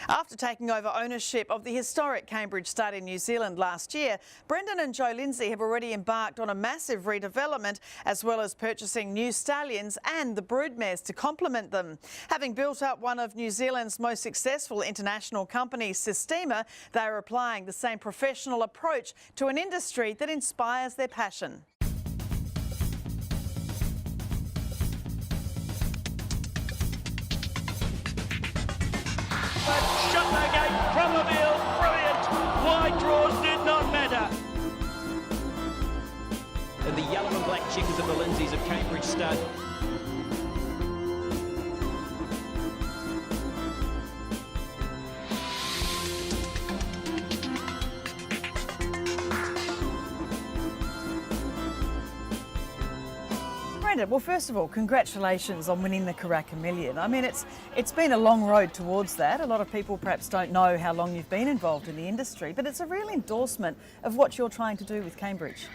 After taking over ownership of the historic Cambridge stud in New Zealand last year, Brendan and Jo Lindsay have already embarked on a massive redevelopment, as well as purchasing new stallions and the broodmares to complement them. Having built up one of New Zealand's most successful international companies, Systema, they are applying the same professional approach to an industry that inspires their passion. Shot the gate from the field, brilliant. Wide draws did not matter. And the yellow and black checkers of the Lindsays of Cambridge stud. Brendan, well, first of all, congratulations on winning the Karaka Million. I mean, it's been a long road towards that. A lot of people perhaps don't know how long you've been involved in the industry, but it's a real endorsement of what you're trying to do with Cambridge.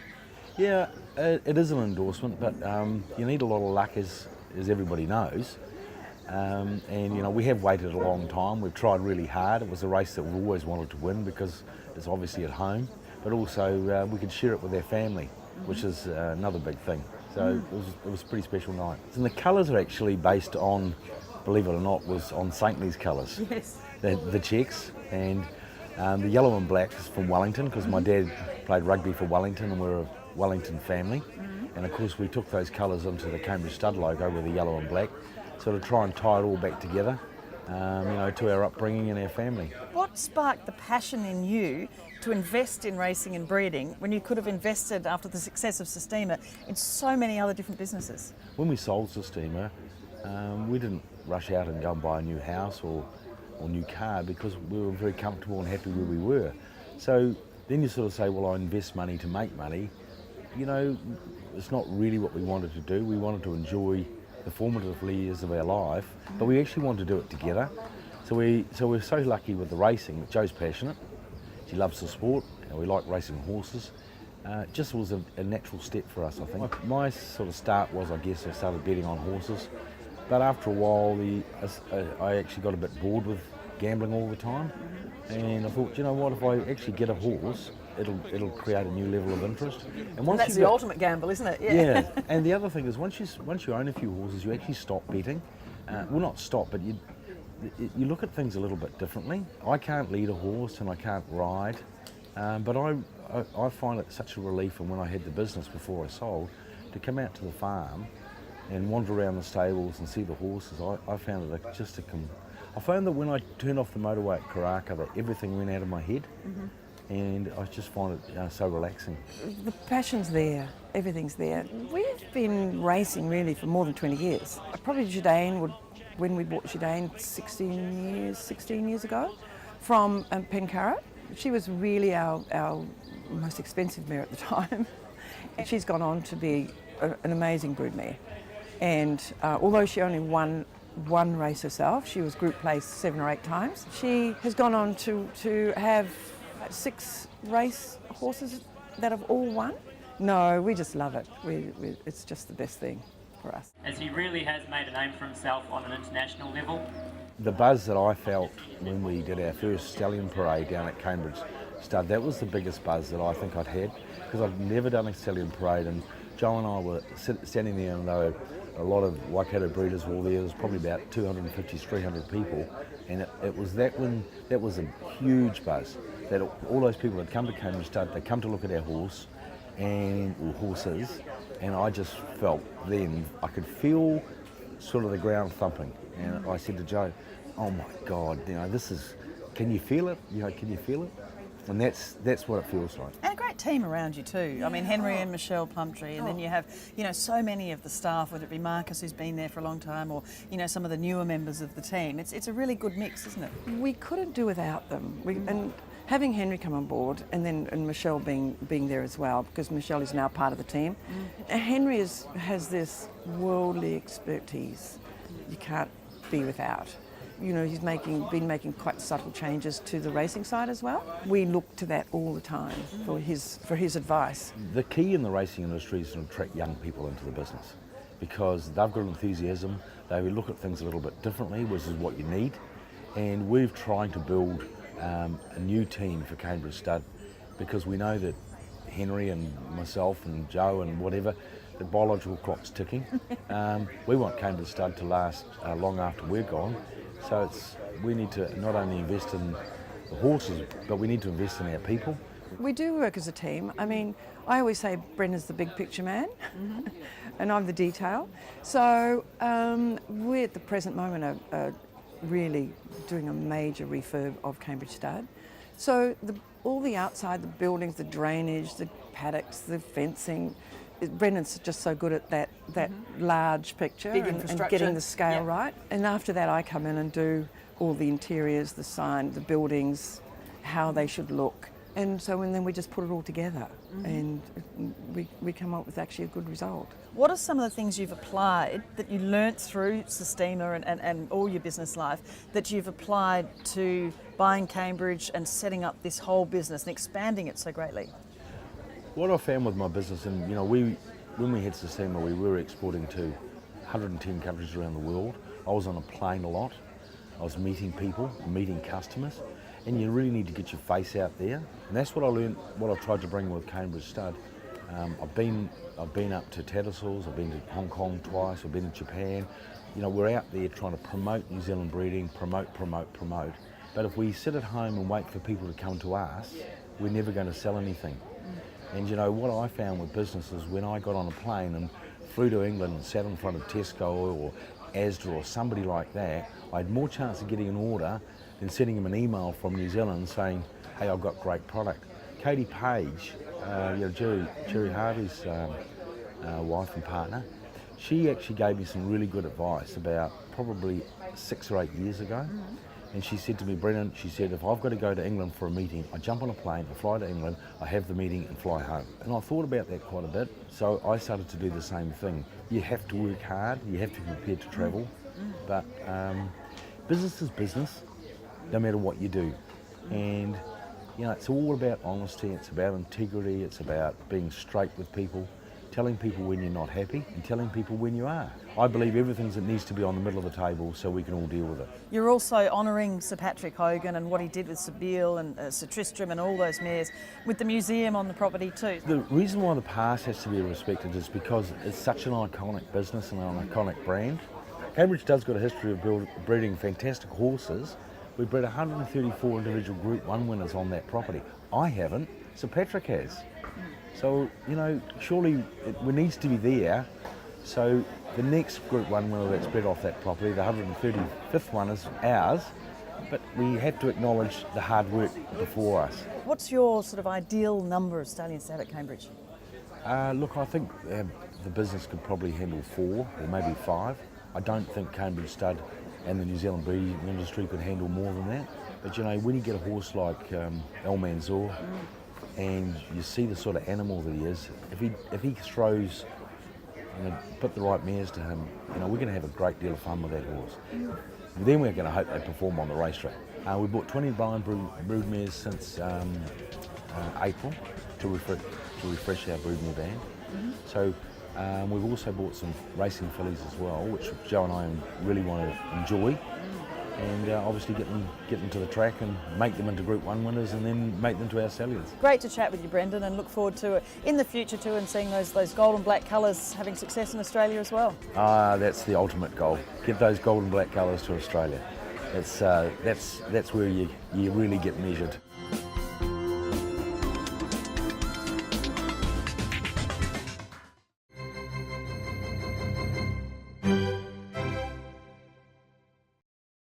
Yeah, it is an endorsement, but you need a lot of luck, as everybody knows. And you know, we have waited a long time. We've tried really hard. It was a race that we've always wanted to win because it's obviously at home, but also we could share it with our family, which is another big thing. So it was a pretty special night. And the colours are actually based on, believe it or not, was on Saintly's colours. Yes. The checks, and the yellow and black is from Wellington, because my dad played rugby for Wellington and we're a Wellington family. And of course we took those colours into the Cambridge stud logo with the yellow and black, so to try and tie it all back together, you know, to our upbringing and our family. What sparked the passion in you to invest in racing and breeding when you could have invested, after the success of Systema, in so many other different businesses? When we sold Systema, we didn't rush out and go and buy a new house or new car, because we were very comfortable and happy where we were. So then you sort of say, well, I invest money to make money. You know, it's not really what we wanted to do. We wanted to enjoy the formative years of our life, but we actually wanted to do it together. So we're so lucky with the racing. Jo's passionate. She loves the sport, and we like racing horses. It just was a natural step for us, I think. My sort of start was, I guess, I started betting on horses, but after a while I actually got a bit bored with gambling all the time, and I thought, you know what, if I actually get a horse, it'll create a new level of interest. And once That's the ultimate gamble, isn't it? Yeah. And the other thing is, once you own a few horses, you actually stop betting. Well, not stop, but you look at things a little bit differently. I can't lead a horse and I can't ride, but I find it such a relief, and when I had the business before I sold, to come out to the farm and wander around the stables and see the horses. I found it I found that when I turned off the motorway at Karaka, that everything went out of my head, and I just find it so relaxing. The passion's there, everything's there. We've been racing really for more than 20 years. Probably when we bought Judane 16 years ago from Penkara. She was really our most expensive mare at the time. And she's gone on to be an amazing broodmare. And although she only won one race herself, she was group placed 7 or 8 times, she has gone on to have 6 race horses that have all won. No, we just love it. It's just the best thing for us. As he really has made a name for himself on an international level. The buzz that I felt when we did our first stallion parade down at Cambridge Stud, that was the biggest buzz that I think I'd had, because I'd never done a stallion parade, and Jo and I were standing there, and there were a lot of Waikato breeders were all there. There was probably about 250, 300 people, and it was that was a huge buzz, that all those people had come to Cambridge Stud, they'd come to look at our horse, or horses, and I just felt then, I could feel sort of the ground thumping, and I said to Jo, oh my God, you know, can you feel it? You know, can you feel it? And that's what it feels like. And a great team around you too. Yeah. I mean, Henry and Michelle Plumtree, and then you have, you know, so many of the staff, whether it be Marcus, who's been there for a long time, or, you know, some of the newer members of the team. It's a really good mix, isn't it? We couldn't do without them. And having Henry come on board, and Michelle being there as well, because Michelle is now part of the team. Henry has this worldly expertise you can't be without. You know, he's been making quite subtle changes to the racing side as well. We look to that all the time for his advice. The key in the racing industry is to attract young people into the business, because they've got enthusiasm, they look at things a little bit differently, which is what you need, And we're trying to build a new team for Cambridge Stud, because we know that Henry and myself and Joe and whatever, the biological clock's ticking. We want Cambridge Stud to last long after we're gone. So we need to not only invest in the horses, but we need to invest in our people. We do work as a team. I mean, I always say Brendan's the big picture man and I'm the detail. So we at the present moment are really doing a major refurb of Cambridge Stud. So all the outside, the buildings, the drainage, the paddocks, the fencing, Brendan's just so good at that large picture Big and infrastructure. getting the scale right. And after that I come in and do all the interiors, the sign, the buildings, how they should look. And so and then we just put it all together and we come up with actually a good result. What are some of the things you've applied that you learnt through Sistema and all your business life that you've applied to buying Cambridge and setting up this whole business and expanding it so greatly? What I found with my business, and when we had Sistema, we were exporting to 110 countries around the world. I was on a plane a lot. I was meeting people, meeting customers, and you really need to get your face out there. And that's what I learned, what I've tried to bring with Cambridge Stud. I've been up to Tattersalls, I've been to Hong Kong twice, I've been to Japan. We're out there trying to promote New Zealand breeding, promote. But if we sit at home and wait for people to come to us, we're never going to sell anything. And what I found with businesses, when I got on a plane and flew to England and sat in front of Tesco or Asda or somebody like that, I had more chance of getting an order than sending them an email from New Zealand saying, hey, I've got great product. Katie Page, Jerry Harvey's wife and partner, she actually gave me some really good advice about probably 6 or 8 years ago. And she said to me, Brendan, she said, if I've got to go to England for a meeting, I jump on a plane, I fly to England, I have the meeting and fly home. And I thought about that quite a bit, so I started to do the same thing. You have to work hard, you have to be prepared to travel, but business is business, no matter what you do. And it's all about honesty, it's about integrity, it's about being straight with people, telling people when you're not happy and telling people when you are. I believe everything that needs to be on the middle of the table so we can all deal with it. You're also honouring Sir Patrick Hogan and what he did with Sir Beale and Sir Tristram and all those mares with the museum on the property too. The reason why the past has to be respected is because it's such an iconic business and an iconic brand. Cambridge Stud's got a history of breeding fantastic horses. We've bred 134 individual Group 1 winners on that property. I haven't, Sir Patrick has. So, surely it needs to be there. So the next Group 1 winner that's bred off that property, the 135th one, is ours. But we have to acknowledge the hard work before us. What's your sort of ideal number of stallions to have at Cambridge? Look, I think the business could probably handle 4 or maybe 5. I don't think Cambridge Stud and the New Zealand breeding industry could handle more than that. But when you get a horse like El Manzoor, and you see the sort of animal that he is, if he throws, put the right mares to him, we're going to have a great deal of fun with that horse. Then we're going to hope they perform on the racetrack. We bought 20 blind brood mares since April to refresh our broodmare band. So we've also bought some racing fillies as well, which Joe and I really want to enjoy. And obviously get them to the track and make them into Group 1 winners and then make them to our stallions. Great to chat with you, Brendan, and look forward to it in the future too and seeing those gold and black colours having success in Australia as well. That's the ultimate goal. Get those gold and black colours to Australia. That's where you really get measured.